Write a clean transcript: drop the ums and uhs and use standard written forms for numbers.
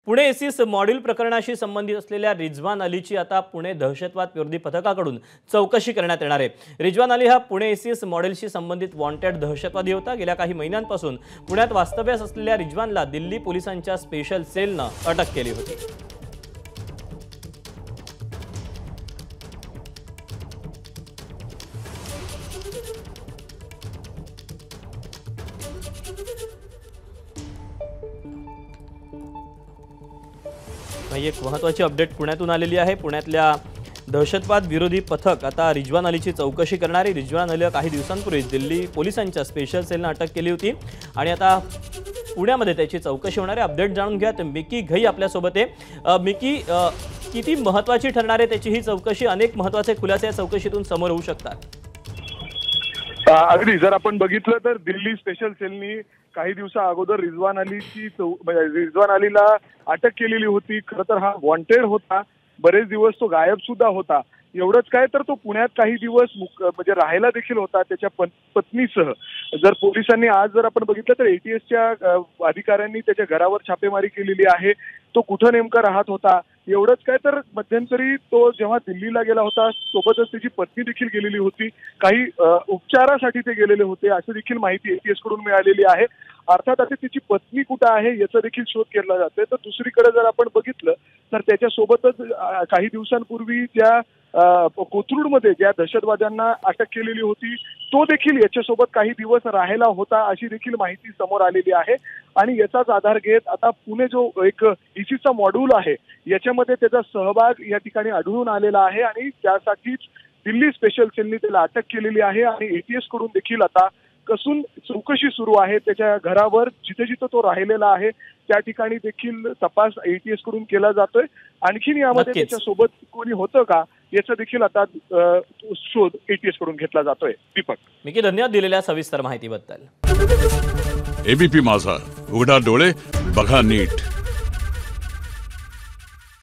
Pune ACs module प्रकरणाशी संबंधित असलेल्या रिजवान अलीची आता पुणे दहशतवाद विरोधी पथकाकडून चौकशी करण्यात येणार आहे। रिजवान अली हा पुणे एसीस मॉडेलशी संबंधित वॉन्टेड दहशतवादी होता। गेल्या काही महिन्यांपासून पुण्यात वास्तव्यास असलेल्या रिजवानला दिल्ली पोलिसांच्या स्पेशल सेलने अटक केली होती। एक महत्त्वाची अपडेट पुण्यातून आलेली आहे। पुण्यातल्या दहशतवाद विरोधी पथक आता रिजवान अलीची चौकशी करणार आहे। रिजवान अलीला काही दिवसांपूर्वी दिल्ली पोलिसांच्या स्पेशल सेलने अटक केली होती आणि आता पुण्यामध्ये त्याची चौकशी होणार आहे। अपडेट जाणून घ्या, मिकी घई आपल्या सोबत आहे। मिकी, किती महत्त्वाची ठरणार आहे त्याची ही चौकशी? अनेक महत्त्वाचे खुलासे या चौकशीतून समोर होऊ शकतात। अगदी जर आपण बघितलं तर दिल्ली स्पेशल सेलनी काही दिवसा अगोदर रिजवान अलीला अटक केलेली होती। खरं तर हा वॉन्टेड होता, बरेच दिवस तो गायब सुद्धा होता। एवढंच काय तर तो पुण्यात काही दिवस म्हणजे राहायला देखील होता त्याच्या पत्नीसह। जर पोलिसांनी आज जर आपण बघितलं तर एटीएसच्या अधिकाऱ्यांनी त्याच्या घरावर छापेमारी केलेली आहे। तो कुठं नेमका राहत होता एवढंच काय तर मध्यंतरी तो जेव्हा दिल्लीला गेला होता सोबतच त्याची पत्नी देखील गेलेली होती। काही उपचारासाठी ते गेलेले होते अशी देखील माहिती एटीएस कडून मिळालेली आहे। अर्थात आता त्याची पत्नी कुठं आहे याचा देखील शोध घेतला जातोय। तर दुसरीकडे जर आपण बघितलं तर त्याच्यासोबतच काही दिवसांपूर्वी त्या कोथरूडमध्ये ज्या दहशतवाद्यांना अटक केलेली होती तो देखील याच्यासोबत काही दिवस राहायला होता अशी देखील माहिती समोर आलेली आहे। आणि याचाच आधार घेत आता पुणे जो एक इसीचा मॉड्यूल आहे याच्यामध्ये त्याचा सहभाग या ठिकाणी आढळून आलेला आहे आणि त्यासाठीच दिल्ली स्पेशल सेलने त्याला अटक केलेली आहे। आणि एटीएस कडून देखील आता कसून चौकशी सुरू आहे। त्याच्या घरावर जिथे जिथे तो राहिलेला आहे त्या ठिकाणी देखील तपास एटीएस कडून केला जातोय। आणखीन यामध्ये त्याच्यासोबत कोणी होतं का याचा देखील आता शोध एटीएस कडून घेतला जातोय। दीपक, मिकी, धन्यवाद दिलेल्या सविस्तर माहितीबद्दल। एबीपी माझा, उघडा डोळे बघा नीट।